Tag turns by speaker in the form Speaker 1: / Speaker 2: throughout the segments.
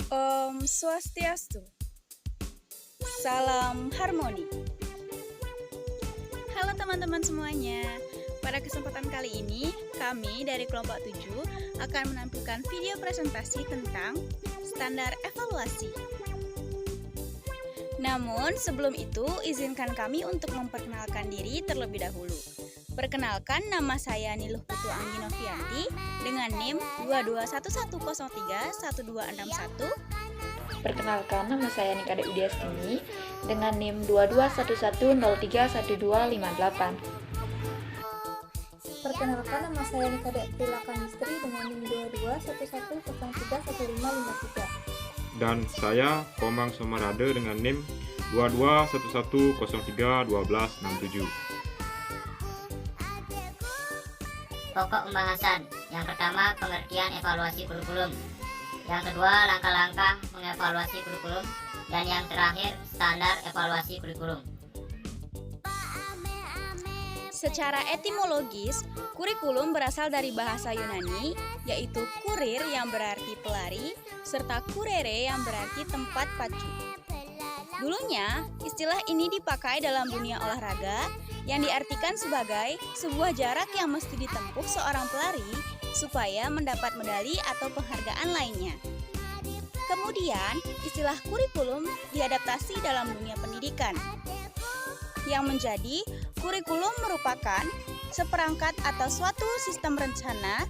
Speaker 1: Om Swastiastu, salam harmoni. Halo teman-teman semuanya. Pada kesempatan kali ini, kami dari kelompok 7 akan menampilkan video presentasi tentang standar evaluasi. Namun, sebelum itu, izinkan kami untuk memperkenalkan diri terlebih dahulu. Perkenalkan, nama saya Niluh Putu Anggi Novianti dengan NIM 2211031261.
Speaker 2: Perkenalkan, nama saya Nikade Udiastini dengan NIM 2211031258.
Speaker 3: Perkenalkan, nama saya Nikade Tilaka Mistri dengan NIM 2211031553.
Speaker 4: Dan saya Komang Somarade dengan NIM 2211031267.
Speaker 5: Pokok pembahasan. Yang pertama, pengertian evaluasi kurikulum. Yang kedua, langkah-langkah mengevaluasi kurikulum. Dan yang terakhir, standar evaluasi kurikulum.
Speaker 1: Secara etimologis, kurikulum berasal dari bahasa Yunani, yaitu kurir yang berarti pelari, serta kurere yang berarti tempat pacu. Dulunya, istilah ini dipakai dalam dunia olahraga yang diartikan sebagai sebuah jarak yang mesti ditempuh seorang pelari supaya mendapat medali atau penghargaan lainnya. Kemudian, istilah kurikulum diadaptasi dalam dunia pendidikan, yang menjadi kurikulum merupakan seperangkat atau suatu sistem rencana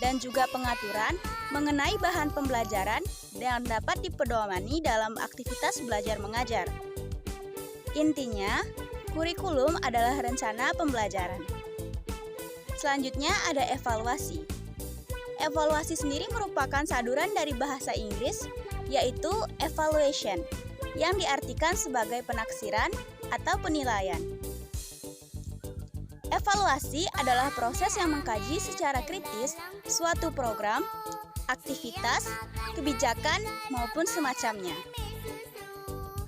Speaker 1: dan juga pengaturan mengenai bahan pembelajaran yang dapat dipedomani dalam aktivitas belajar mengajar. Intinya, kurikulum adalah rencana pembelajaran. Selanjutnya ada evaluasi. Evaluasi sendiri merupakan saduran dari bahasa Inggris, yaitu evaluation, yang diartikan sebagai penaksiran atau penilaian. Evaluasi adalah proses yang mengkaji secara kritis suatu program, aktivitas, kebijakan, maupun semacamnya.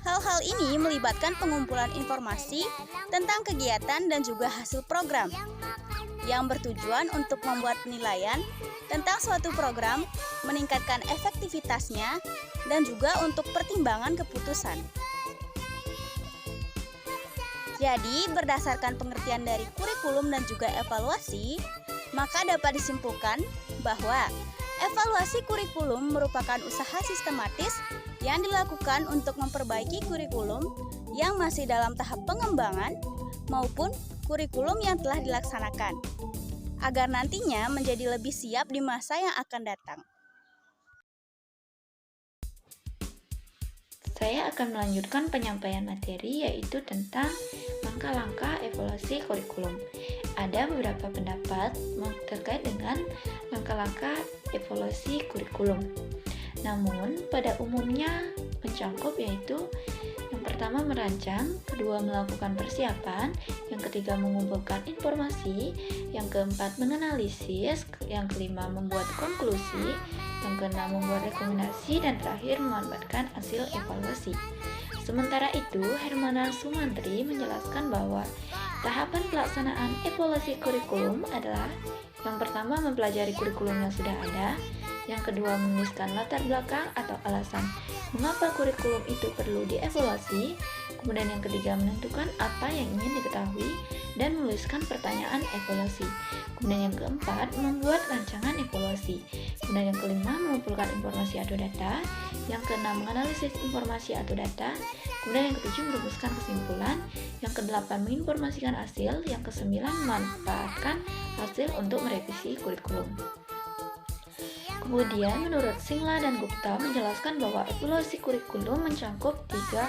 Speaker 1: Hal-hal ini melibatkan pengumpulan informasi tentang kegiatan dan juga hasil program yang bertujuan untuk membuat penilaian tentang suatu program, meningkatkan efektivitasnya, dan juga untuk pertimbangan keputusan. Jadi, berdasarkan pengertian dari kurikulum dan juga evaluasi, maka dapat disimpulkan bahwa evaluasi kurikulum merupakan usaha sistematis yang dilakukan untuk memperbaiki kurikulum yang masih dalam tahap pengembangan maupun kurikulum yang telah dilaksanakan, agar nantinya menjadi lebih siap di masa yang akan datang.
Speaker 2: Saya akan melanjutkan penyampaian materi yaitu tentang langkah-langkah evaluasi kurikulum. Ada beberapa pendapat terkait dengan langkah-langkah evaluasi kurikulum. Namun, pada umumnya mencangkup yaitu yang pertama merancang, kedua melakukan persiapan, yang ketiga mengumpulkan informasi, yang keempat menganalisis, yang kelima membuat konklusi, yang keenam membuat rekomendasi, dan terakhir memanfaatkan hasil evaluasi. Sementara itu, Hermana Sumantri menjelaskan bahwa tahapan pelaksanaan evaluasi kurikulum adalah yang pertama mempelajari kurikulum yang sudah ada, yang kedua menuliskan latar belakang atau alasan mengapa kurikulum itu perlu dievaluasi, kemudian yang ketiga menentukan apa yang ingin diketahui dan menuliskan pertanyaan evaluasi, kemudian yang keempat membuat rancangan evaluasi, kemudian yang kelima mengumpulkan informasi atau data, yang keenam menganalisis informasi atau data, kemudian yang ketujuh merumuskan kesimpulan, yang kedelapan menginformasikan hasil, yang kesembilan memanfaatkan hasil untuk merevisi kurikulum. Kemudian, menurut Singla dan Gupta menjelaskan bahwa evaluasi kurikulum mencangkup 3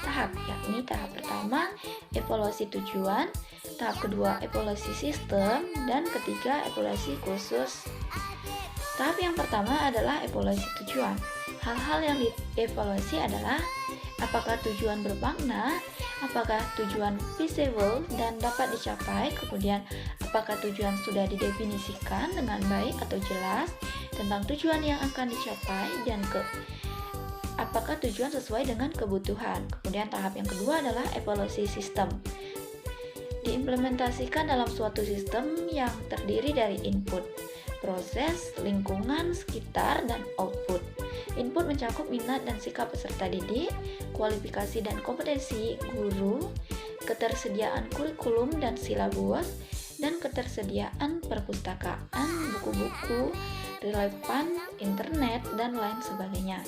Speaker 2: tahap, yakni tahap pertama, evaluasi tujuan, tahap kedua, evaluasi sistem, dan ketiga, evaluasi khusus. Tahap yang pertama adalah evaluasi tujuan. Hal-hal yang dievaluasi adalah apakah tujuan bermakna, apakah tujuan feasible dan dapat dicapai, kemudian apakah tujuan sudah didefinisikan dengan baik atau jelas tentang tujuan yang akan dicapai, dan apakah tujuan sesuai dengan kebutuhan. Kemudian tahap yang kedua adalah evaluasi sistem. Diimplementasikan dalam suatu sistem yang terdiri dari input, proses, lingkungan sekitar, dan output. Input mencakup minat dan sikap peserta didik, kualifikasi dan kompetensi guru, ketersediaan kurikulum dan silabus, dan ketersediaan perpustakaan, buku-buku relevan, internet, dan lain sebagainya.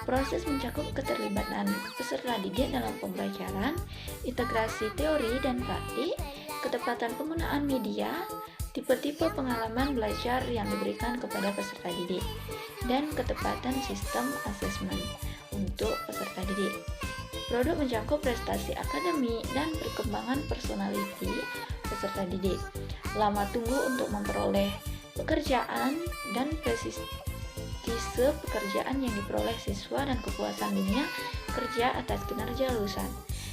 Speaker 2: Proses mencakup keterlibatan peserta didik dalam pembelajaran, integrasi teori dan praktik, ketepatan penggunaan media, tipe-tipe pengalaman belajar yang diberikan kepada peserta didik, dan ketepatan sistem asesmen untuk peserta didik. Produk mencakup prestasi akademik dan perkembangan personality peserta didik, lama tunggu untuk memperoleh pekerjaan dan presise pekerjaan yang diperoleh siswa dan kepuasan dunia kerja atas kinerja lulusan.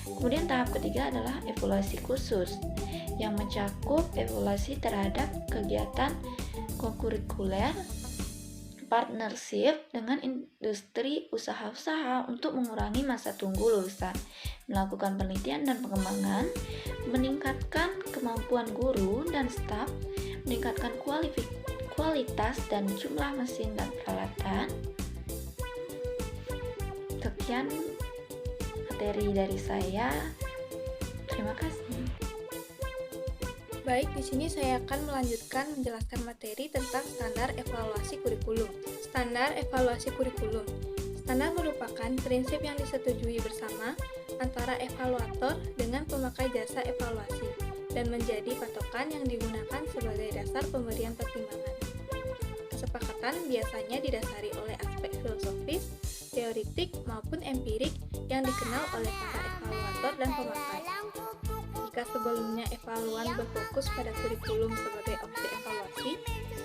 Speaker 2: Kemudian tahap ketiga adalah evaluasi khusus yang mencakup evaluasi terhadap kegiatan kokurikuler, partnership dengan industri usaha-usaha untuk mengurangi masa tunggu lulusan, melakukan penelitian dan pengembangan, meningkatkan kemampuan guru dan staf, meningkatkan kualitas dan jumlah mesin dan peralatan. Sekian materi dari saya. Terima kasih.
Speaker 3: Baik, di sini saya akan melanjutkan menjelaskan materi tentang standar evaluasi kurikulum. Standar evaluasi kurikulum. Standar merupakan prinsip yang disetujui bersama antara evaluator dengan pemakai jasa evaluasi dan menjadi patokan yang digunakan sebagai dasar pemberian pertimbangan. Kesepakatan biasanya didasari oleh aspek filosofis, teoritik, maupun empirik yang dikenal oleh para evaluator dan pemakai. Jika sebelumnya evaluan berfokus pada kurikulum sebagai objek evaluasi,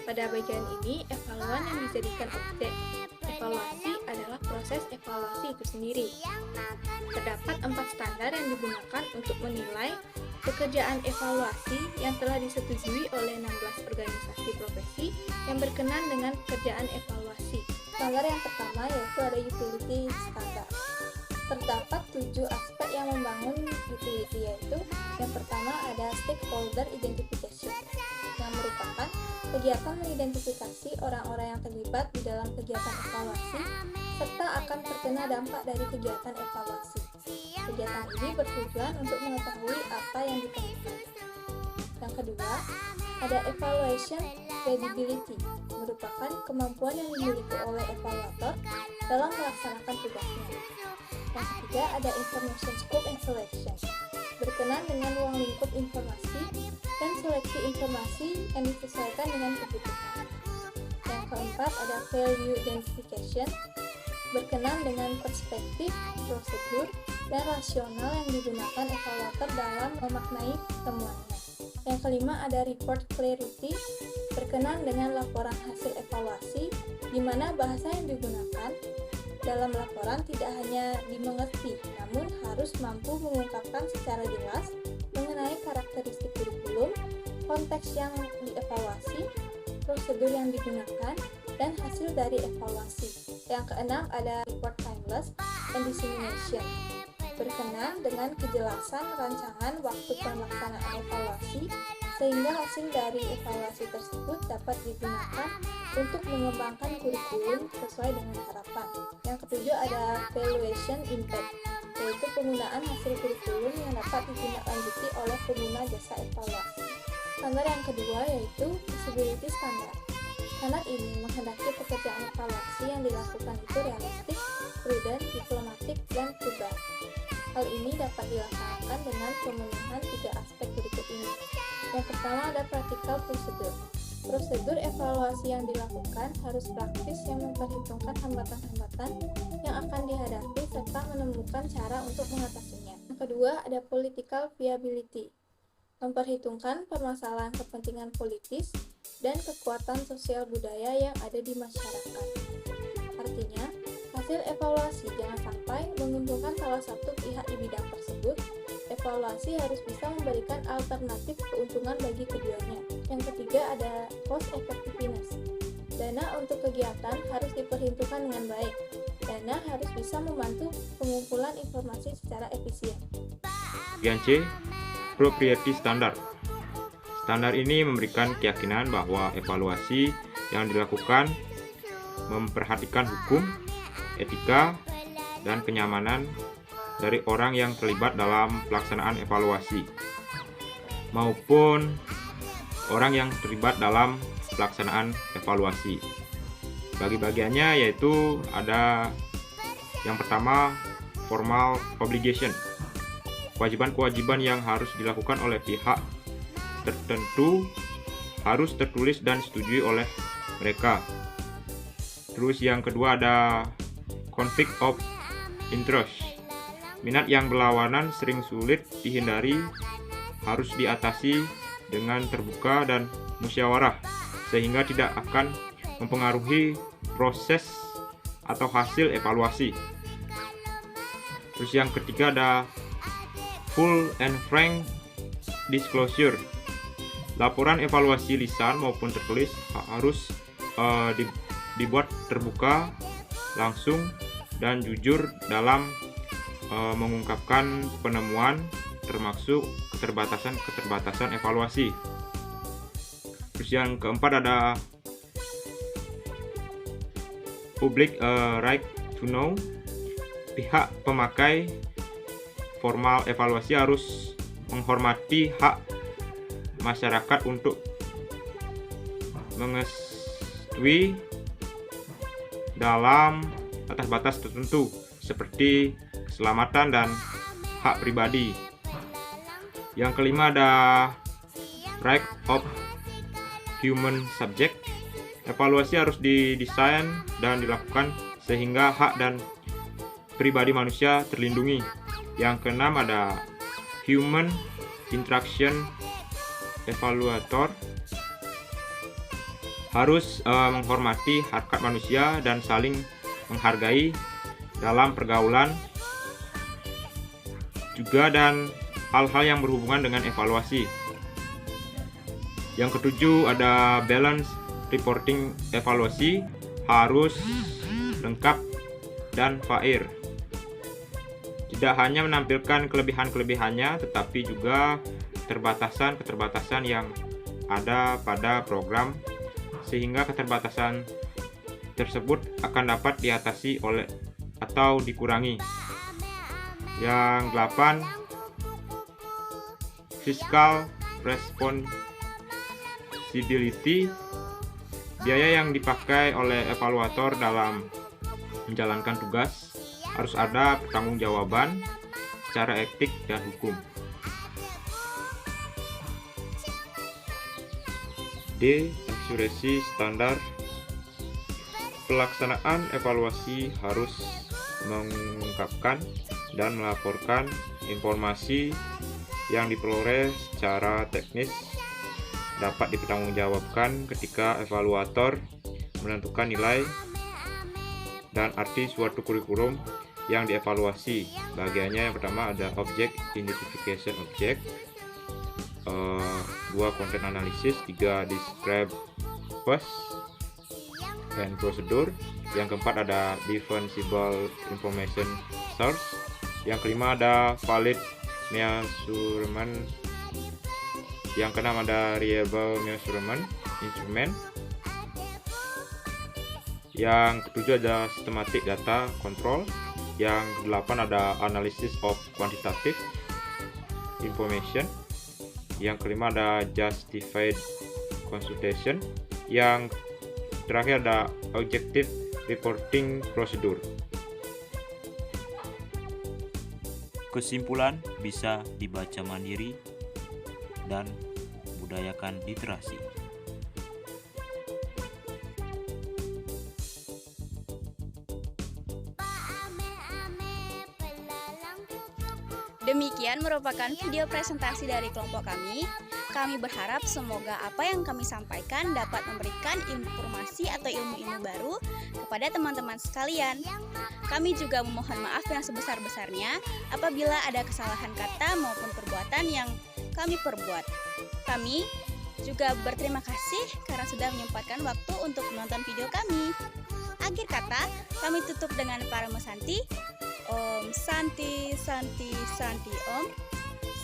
Speaker 3: pada bagian ini evaluan yang dijadikan objek evaluasi adalah proses evaluasi itu sendiri. Terdapat 4 standar yang digunakan untuk menilai pekerjaan evaluasi yang telah disetujui oleh 16 organisasi profesi yang berkenan dengan pekerjaan evaluasi. Standar yang pertama yaitu ada utility standard. Terdapat 7 aspek yang membangun utility, yaitu yang pertama ada stakeholder identification, yang merupakan kegiatan mengidentifikasi orang-orang yang terlibat di dalam kegiatan evaluasi serta akan terkena dampak dari kegiatan evaluasi. Kegiatan ini bertujuan untuk mengetahui apa yang ditemukan. Yang kedua, ada evaluation credibility, merupakan kemampuan yang dimiliki oleh evaluator dalam melaksanakan tugasnya. Yang ketiga, ada information scope and selection, berkenan dengan ruang lingkup informasi dan seleksi informasi yang disesuaikan dengan kebutuhan. Yang keempat, ada value identification, berkenan dengan perspektif, prosedur, dan rasional yang digunakan evaluator dalam memaknai temuannya. Yang kelima, ada report clarity, berkenan dengan laporan hasil evaluasi, di mana bahasa yang digunakan dalam laporan tidak hanya dimengerti, namun harus mampu mengungkapkan secara jelas mengenai karakteristik kurikulum, konteks yang dievaluasi, prosedur yang digunakan, dan hasil dari evaluasi. Yang keenam ada report timeless and dissemination, berkenan dengan kejelasan rancangan waktu pelaksanaan evaluasi sehingga hasil dari evaluasi tersebut dapat digunakan untuk mengembangkan kurikulum sesuai dengan harapan. Yang ketujuh ada valuation impact, yaitu penggunaan hasil kurikulum yang dapat ditindaklanjuti oleh pengguna jasa evaluasi. Standar yang kedua yaitu feasibility standard. Standar ini menghendaki pekerjaan evaluasi yang dilakukan itu realistik, prudent, diplomatik, dan frugal. Hal ini dapat dilaksanakan dengan pemenuhan 3 aspek berikut ini. Yang pertama ada practical procedure. Prosedur evaluasi yang dilakukan harus praktis yang memperhitungkan hambatan-hambatan yang akan dihadapi serta menemukan cara untuk mengatasinya. Yang kedua ada political viability, memperhitungkan permasalahan kepentingan politis dan kekuatan sosial budaya yang ada di masyarakat. Artinya, hasil evaluasi jangan sampai menguntungkan salah satu pihak di bidang tersebut. Evaluasi harus bisa memberikan alternatif keuntungan bagi keduanya. Yang ketiga ada cost effectiveness. Dana untuk kegiatan harus diperhitungkan dengan baik. Dana harus bisa membantu pengumpulan informasi secara efisien.
Speaker 4: Bagian C, propriety standard. Standar ini memberikan keyakinan bahwa evaluasi yang dilakukan memperhatikan hukum, etika, dan kenyamanan dari orang yang terlibat dalam pelaksanaan evaluasi maupun orang yang terlibat dalam pelaksanaan evaluasi. Bagi-bagiannya yaitu ada yang pertama, formal obligation. Kewajiban-kewajiban yang harus dilakukan oleh pihak tertentu harus tertulis dan disetujui oleh mereka. Terus yang kedua ada conflict of interest. Minat yang berlawanan sering sulit dihindari, harus diatasi dengan terbuka dan musyawarah sehingga tidak akan mempengaruhi proses atau hasil evaluasi. Terus yang ketiga ada full and frank disclosure. Laporan evaluasi lisan maupun tertulis harus dibuat terbuka, langsung, dan jujur dalam mengungkapkan penemuan termasuk keterbatasan evaluasi. Terus yang keempat ada public right to know. Pihak pemakai formal evaluasi harus menghormati hak masyarakat untuk mengetahui dalam batas-batas tertentu seperti keselamatan dan hak pribadi. Yang kelima ada right of human subject. Evaluasi harus didesain dan dilakukan sehingga hak dan pribadi manusia terlindungi. Yang keenam ada human interaction. Evaluator harus menghormati hakikat manusia dan saling menghargai dalam pergaulan juga dan hal-hal yang berhubungan dengan evaluasi. Yang ketujuh ada balance reporting. Evaluasi harus lengkap dan fair. Tidak hanya menampilkan kelebihan-kelebihannya, tetapi juga keterbatasan yang ada pada program, sehingga keterbatasan tersebut akan dapat diatasi oleh atau dikurangi. Yang 8, fiscal responsibility. Biaya yang dipakai oleh evaluator dalam menjalankan tugas harus ada pertanggungjawaban secara etik dan hukum. D. Akurasi standar. Pelaksanaan evaluasi harus mengungkapkan dan melaporkan informasi yang diperoleh secara teknis, dapat dipertanggungjawabkan ketika evaluator menentukan nilai dan arti suatu kurikulum yang dievaluasi. Bagiannya yang pertama ada object identification object, 2 content analysis, 3 describe purpose dan prosedur. Yang keempat ada defensible information source. Yang kelima ada valid measurement. Yang keenam ada reliable measurement instrument. Yang ketujuh ada systematic data control. Yang kedelapan ada analysis of quantitative information. Yang kelima ada justified consultation. Yang terakhir ada objective reporting procedure.
Speaker 6: Kesimpulan bisa dibaca mandiri dan budayakan literasi.
Speaker 1: Demikian merupakan video presentasi dari kelompok kami. Kami berharap semoga apa yang kami sampaikan dapat memberikan informasi atau ilmu-ilmu baru kepada teman-teman sekalian. Kami juga memohon maaf yang sebesar-besarnya apabila ada kesalahan kata maupun perbuatan yang kami perbuat. Kami juga berterima kasih karena sudah menyempatkan waktu untuk menonton video kami. Akhir kata, kami tutup dengan Parama Santi. Om Santi Santi Santi Om.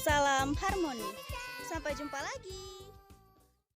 Speaker 1: Salam harmoni. Sampai jumpa lagi.